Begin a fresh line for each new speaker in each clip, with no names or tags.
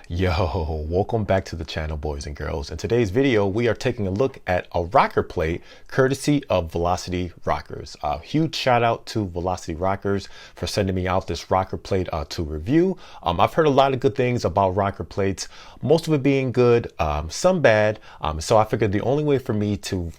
Yo, welcome back to the channel, boys and girls. In today's video, we are taking a look at a rocker plate courtesy of Velocity Rockers. A huge shout out to Velocity Rockers for sending me out this rocker plate to review. I've heard a lot of good things about rocker plates, most of it being good, some bad. So I figured the only way for me to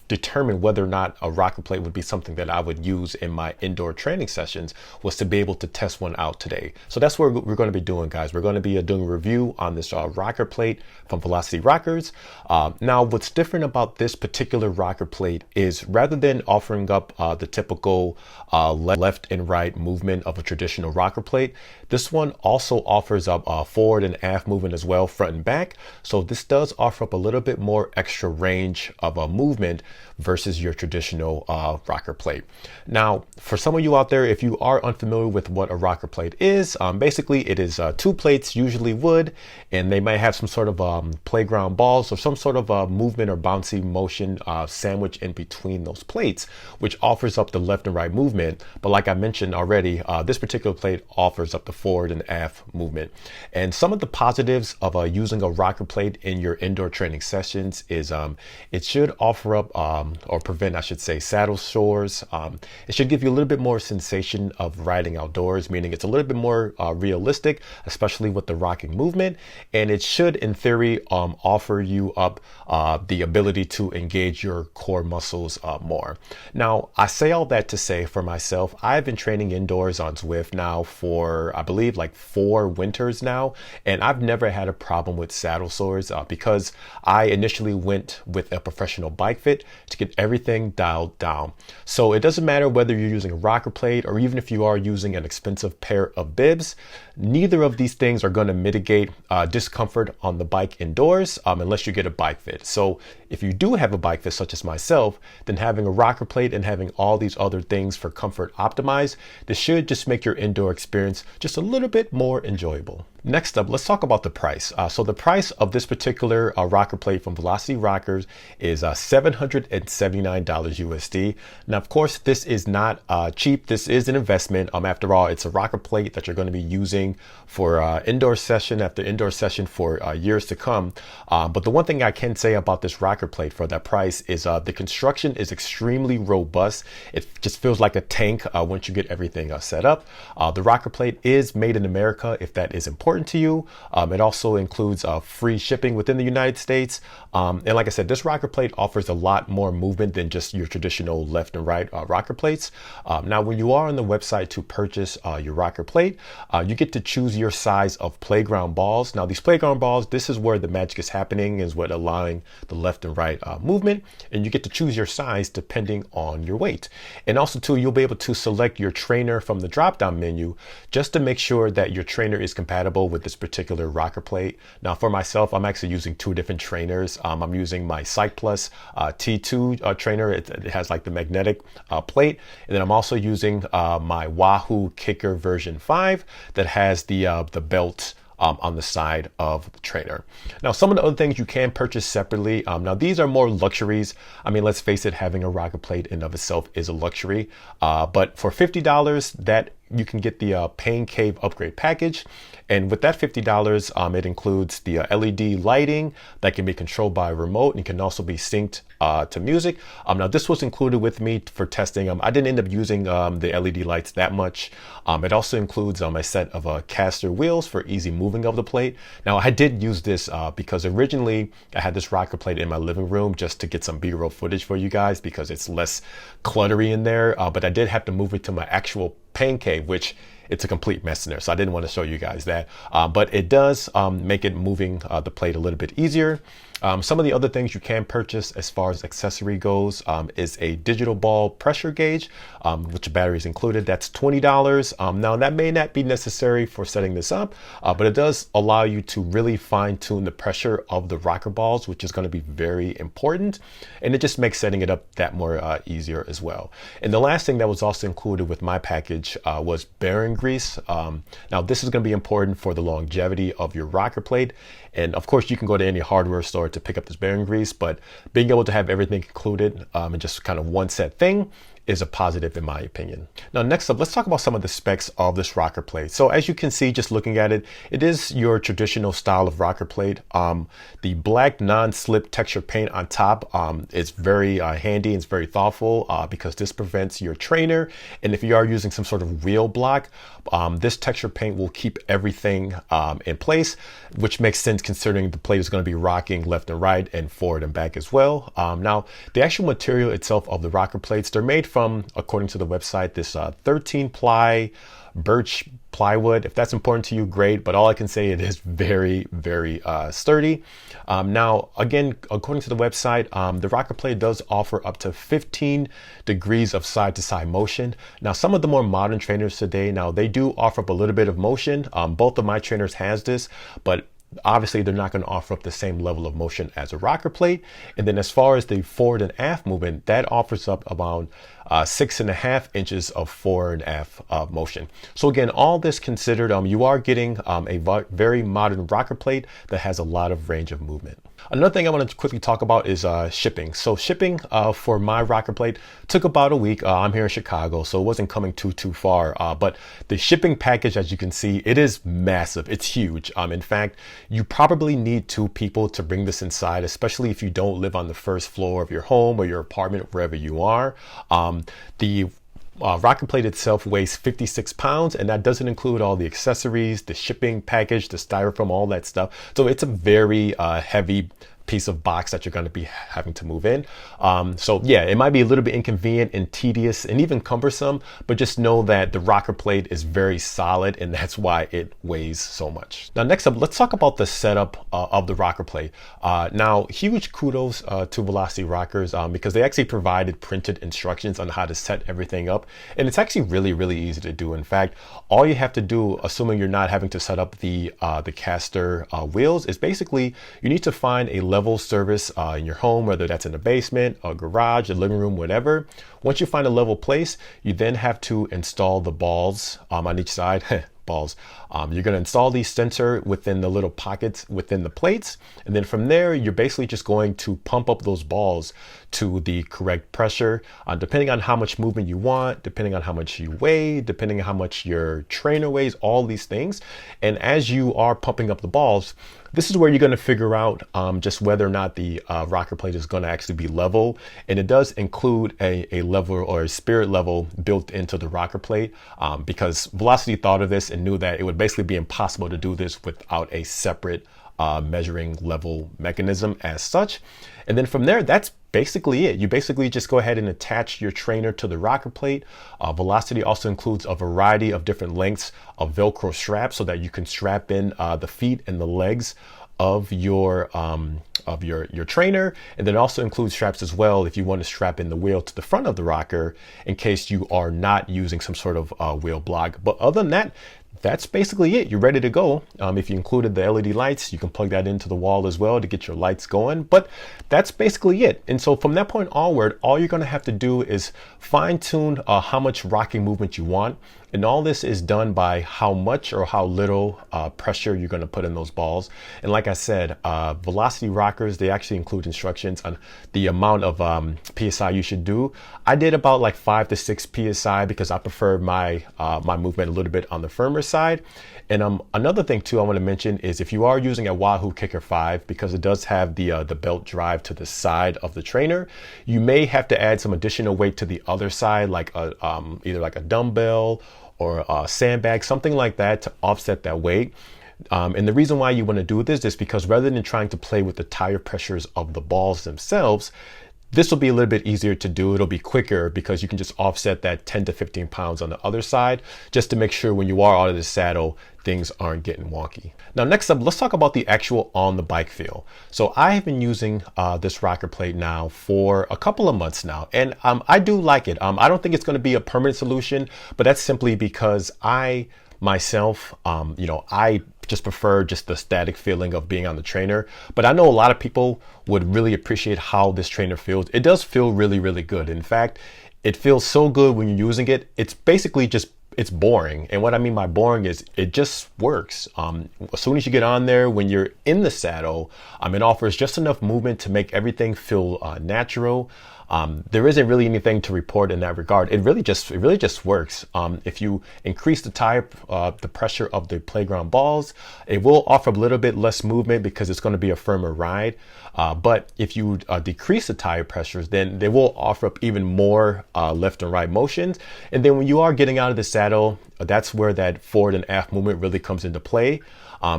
determine whether or not a rocker plate would be something that I would use in my indoor training sessions was to be able to test one out today. So that's what we're going to be doing, guys. We're going to be doing a review on this rocker plate from Velocity Rockers. Now, what's different about this particular rocker plate is rather than offering up the typical left and right movement of a traditional rocker plate, this one also offers up forward and aft movement as well, front and back. So this does offer up a little bit more extra range of a movement versus your traditional rocker plate. Now, for some of you out there, if you are unfamiliar with what a rocker plate is, basically it is two plates, usually wood, and they might have some sort of playground balls or some sort of movement or bouncy motion sandwiched in between those plates, which offers up the left and right movement. But like I mentioned already, this particular plate offers up the forward and aft movement. And some of the positives of using a rocker plate in your indoor training sessions is it should offer up or prevent, I should say, saddle sores. It should give you a little bit more sensation of riding outdoors, meaning it's a little bit more realistic, especially with the rocking movement. And it should, in theory, offer you up the ability to engage your core muscles more. Now, I say all that to say for myself, I've been training indoors on Zwift now for, I believe, like 4 winters now, and I've never had a problem with saddle sores because I initially went with a professional bike fit to get everything dialed down. So it doesn't matter whether you're using a rocker plate or even if you are using an expensive pair of bibs, neither of these things are going to mitigate discomfort on the bike indoors unless you get a bike fit. So if you do have a bike fit such as myself, then having a rocker plate and having all these other things for comfort optimized, this should just make your indoor experience just a little bit more enjoyable. Next up, let's talk about the price. So the price of this particular rocker plate from Velocity Rockers is $779 USD. Now, of course, this is not cheap. This is an investment. After all, it's a rocker plate that you're going to be using for indoor session after indoor session for years to come. But the one thing I can say about this rocker plate for that price is the construction is extremely robust. It just feels like a tank once you get everything set up. The rocker plate is made in America, if that is important to you. It also includes free shipping within the United States. And like I said, this rocker plate offers a lot more movement than just your traditional left and right rocker plates. Now, when you are on the website to purchase your rocker plate, you get to choose your size of playground balls. Now, these playground balls, this is where the magic is happening, is what allowing the left and right movement. And you get to choose your size depending on your weight. And also, too, you'll be able to select your trainer from the drop-down menu just to make sure that your trainer is compatible with this particular rocker plate. Now, for myself, I'm actually using 2 different trainers. I'm using my Psych Plus T2 trainer. It has like the magnetic plate. And then I'm also using my Wahoo Kicker version 5 that has the belt on the side of the trainer. Now, some of the other things you can purchase separately. Now, these are more luxuries. I mean, let's face it, having a rocker plate in of itself is a luxury. But for $50, that you can get the Pain Cave upgrade package. And with that $50, it includes the LED lighting that can be controlled by a remote and can also be synced to music. Now, this was included with me for testing. I didn't end up using the LED lights that much. It also includes a set of caster wheels for easy moving of the plate. Now, I did use this because originally I had this rocker plate in my living room just to get some B-roll footage for you guys because it's less cluttery in there. But I did have to move it to my actual Pain Cave, which it's a complete mess in there, so I didn't want to show you guys that. But it does make it moving the plate a little bit easier. Some of the other things you can purchase as far as accessory goes is a digital ball pressure gauge, which the battery is included. That's $20. Now, that may not be necessary for setting this up, but it does allow you to really fine tune the pressure of the rocker balls, which is going to be very important. And it just makes setting it up that more easier as well. And the last thing that was also included with my package was bearing grease. Now, this is going to be important for the longevity of your rocker plate. And of course, you can go to any hardware store to pick up this bearing grease, but being able to have everything included in just kind of one set thing is a positive in my opinion. Now, next up, let's talk about some of the specs of this rocker plate. So as you can see, just looking at it, it is your traditional style of rocker plate. The black non-slip texture paint on top is very handy and it's very thoughtful because this prevents your trainer. And if you are using some sort of wheel block, this texture paint will keep everything in place, which makes sense considering the plate is going to be rocking left and right and forward and back as well. Now, the actual material itself of the rocker plates, they're made from, according to the website, this 13 ply birch plywood. If that's important to you, great, but all I can say, it is very, very sturdy. Now, again, according to the website, the rocker plate does offer up to 15 degrees of side-to-side motion. Now, some of the more modern trainers today, now they do offer up a little bit of motion. Both of my trainers has this, but obviously they're not going to offer up the same level of motion as a rocker plate. And then as far as the forward and aft movement, that offers up around 6.5 inches of forward and aft motion. So again, all this considered, you are getting a very modern rocker plate that has a lot of range of movement. Another thing I want to quickly talk about is shipping. So shipping for my rocker plate took about a week. I'm here in Chicago, so it wasn't coming too far. But the shipping package, as you can see, it is massive. It's huge. In fact, you probably need 2 people to bring this inside, especially if you don't live on the first floor of your home or your apartment, wherever you are. The rocker plate itself weighs 56 pounds, and that doesn't include all the accessories, the shipping package, the styrofoam, all that stuff. So it's a very heavy piece of box that you're going to be having to move in. So yeah, it might be a little bit inconvenient and tedious and even cumbersome, but just know that the rocker plate is very solid, and that's why it weighs so much. Now, next up, let's talk about the setup of the rocker plate. Now, huge kudos to Velocity Rockers because they actually provided printed instructions on how to set everything up, and it's actually really easy to do. In fact, all you have to do, assuming you're not having to set up the caster wheels, is basically you need to find a level service in your home, whether that's in the basement, a garage, a living room, whatever. Once you find a level place, you then have to install the balls on each side. Balls. You're going to install these sensor within the little pockets within the plates, and then from there you're basically just going to pump up those balls to the correct pressure, depending on how much movement you want, depending on how much you weigh, depending on how much your trainer weighs, all these things. And as you are pumping up the balls, this is where you're going to figure out just whether or not the rocker plate is going to actually be level. And it does include a level or a spirit level built into the rocker plate because Velocity thought of this and knew that it would basically be impossible to do this without a separate measuring level mechanism as such. And then from there, that's basically it. You basically just go ahead and attach your trainer to the rocker plate. Velocity also includes a variety of different lengths of Velcro straps so that you can strap in the feet and the legs of your trainer, and then also includes straps as well if you want to strap in the wheel to the front of the rocker in case you are not using some sort of wheel block. But other than that, that's basically it. You're ready to go. If you included the LED lights, you can plug that into the wall as well to get your lights going. But that's basically it. And so from that point onward, all you're going to have to do is fine tune how much rocking movement you want. And all this is done by how much or how little pressure you're going to put in those balls. And like I said, Velocity Rockers, they actually include instructions on the amount of PSI you should do. I did about like 5 to 6 PSI because I prefer my movement a little bit on the firmer side. And another thing too I want to mention is if you are using a Wahoo Kicker 5, because it does have the belt drive to the side of the trainer, you may have to add some additional weight to the other side, like either like a dumbbell or a sandbag, something like that to offset that weight. And the reason why you want to do this is because rather than trying to play with the tire pressures of the balls themselves, this will be a little bit easier to do. It'll be quicker because you can just offset that 10 to 15 pounds on the other side just to make sure when you are out of the saddle, things aren't getting wonky. Now, next up, let's talk about the actual on the bike feel. So I have been using this rocker plate now for a couple of months now, and I do like it. I don't think it's going to be a permanent solution, but that's simply because I myself, I just prefer just the static feeling of being on the trainer. But I know a lot of people would really appreciate how this trainer feels. It does feel really good. In fact, it feels so good when you're using it. It's basically just, it's boring. And what I mean by boring is it just works. As soon as you get on there, when you're in the saddle, it offers just enough movement to make everything feel natural. There isn't really anything to report in that regard. It really just works. If you increase the pressure of the playground balls, it will offer a little bit less movement because it's going to be a firmer ride. But if you decrease the tire pressures, then they will offer up even more left and right motions. And then when you are getting out of the saddle, that's where that forward and aft movement really comes into play.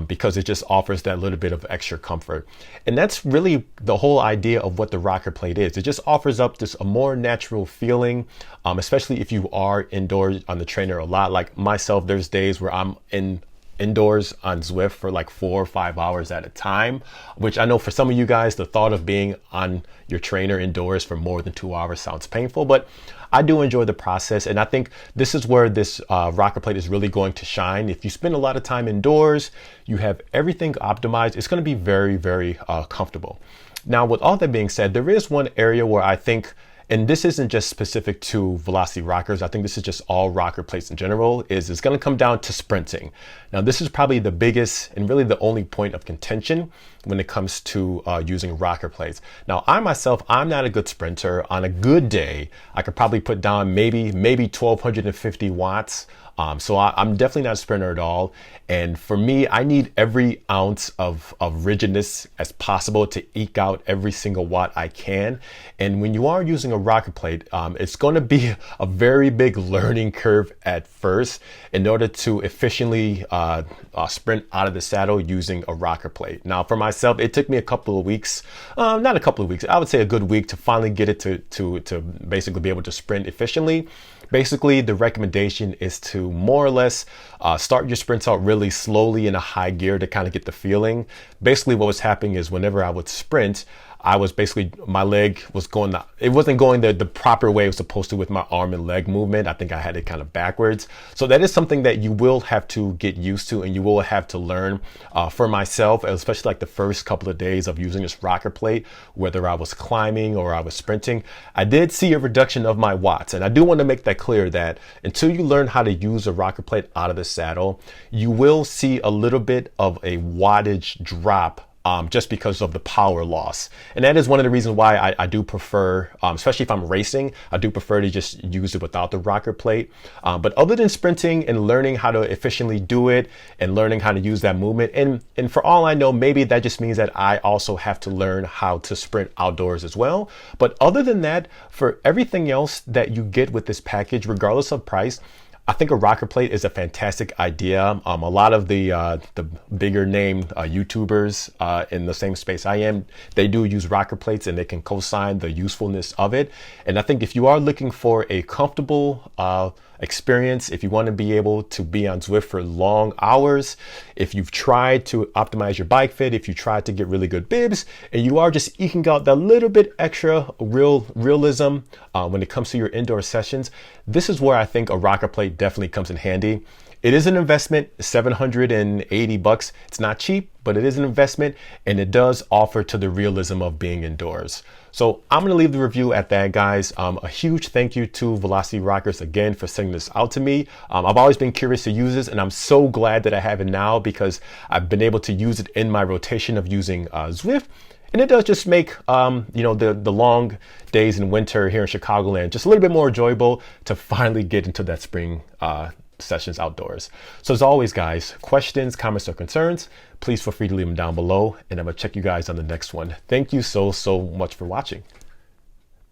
Because it just offers that little bit of extra comfort. And that's really the whole idea of what the rocker plate is. It just offers up just a more natural feeling, especially if you are indoors on the trainer a lot. Like myself, there's days where I'm indoors on Zwift for like 4 or 5 hours at a time, which I know for some of you guys, the thought of being on your trainer indoors for more than 2 hours sounds painful, but I do enjoy the process. And I think this is where this rocker plate is really going to shine. If you spend a lot of time indoors, you have everything optimized, it's going to be very, very comfortable. Now, with all that being said, there is one area where I think, and this isn't just specific to Velocity rockers, I think this is just all rocker plates in general, is it's going to come down to sprinting. Now, this is probably the biggest and really the only point of contention when it comes to using rocker plates. Now, I myself, I'm not a good sprinter. On a good day, I could probably put down maybe 1250 watts. So I'm definitely not a sprinter at all. And for me, I need every ounce of rigidness as possible to eke out every single watt I can. And when you are using a rocker plate, it's going to be a very big learning curve at first in order to efficiently sprint out of the saddle using a rocker plate. Now, for myself, it took me a couple of weeks, not a couple of weeks, I would say a good week to finally get it to basically be able to sprint efficiently. Basically, the recommendation is to more or less start your sprints out really slowly in a high gear to kind of get the feeling. Basically, what was happening is whenever I would sprint, I was basically, my leg was going, it wasn't going the proper way it was supposed to with my arm and leg movement. I think I had it kind of backwards. So that is something that you will have to get used to and you will have to learn. For myself, especially like the first couple of days of using this rocker plate, whether I was climbing or I was sprinting, I did see a reduction of my watts. And I do want to make that clear that until you learn how to use a rocker plate out of the saddle, you will see a little bit of a wattage drop just because of the power loss. And that is one of the reasons why I do prefer, especially if I'm racing, I do prefer to just use it without the rocker plate. But other than sprinting and learning how to efficiently do it and learning how to use that movement, and for all I know, maybe that just means that I also have to learn how to sprint outdoors as well. But other than that, for everything else that you get with this package, regardless of price, I think a rocker plate is a fantastic idea. A lot of the bigger name YouTubers in the same space I am, they do use rocker plates and they can co-sign the usefulness of it. And I think if you are looking for a comfortable experience, if you want to be able to be on Zwift for long hours, if you've tried to optimize your bike fit, if you tried to get really good bibs, and you are just eking out that little bit extra realism when it comes to your indoor sessions, this is where I think a rocker plate definitely comes in handy. It is an investment, $780. It's not cheap, but it is an investment and it does offer to the realism of being indoors. So I'm going to leave the review at that, guys. A huge thank you to Velocity Rockers again for sending this out to me. I've always been curious to use this and I'm so glad that I have it now because I've been able to use it in my rotation of using Zwift. And it does just make, the long days in winter here in Chicagoland just a little bit more enjoyable to finally get into that spring sessions outdoors. So as always, guys, questions, comments, or concerns, please feel free to leave them down below and I'm gonna check you guys on the next one. Thank you so much for watching.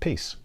Peace.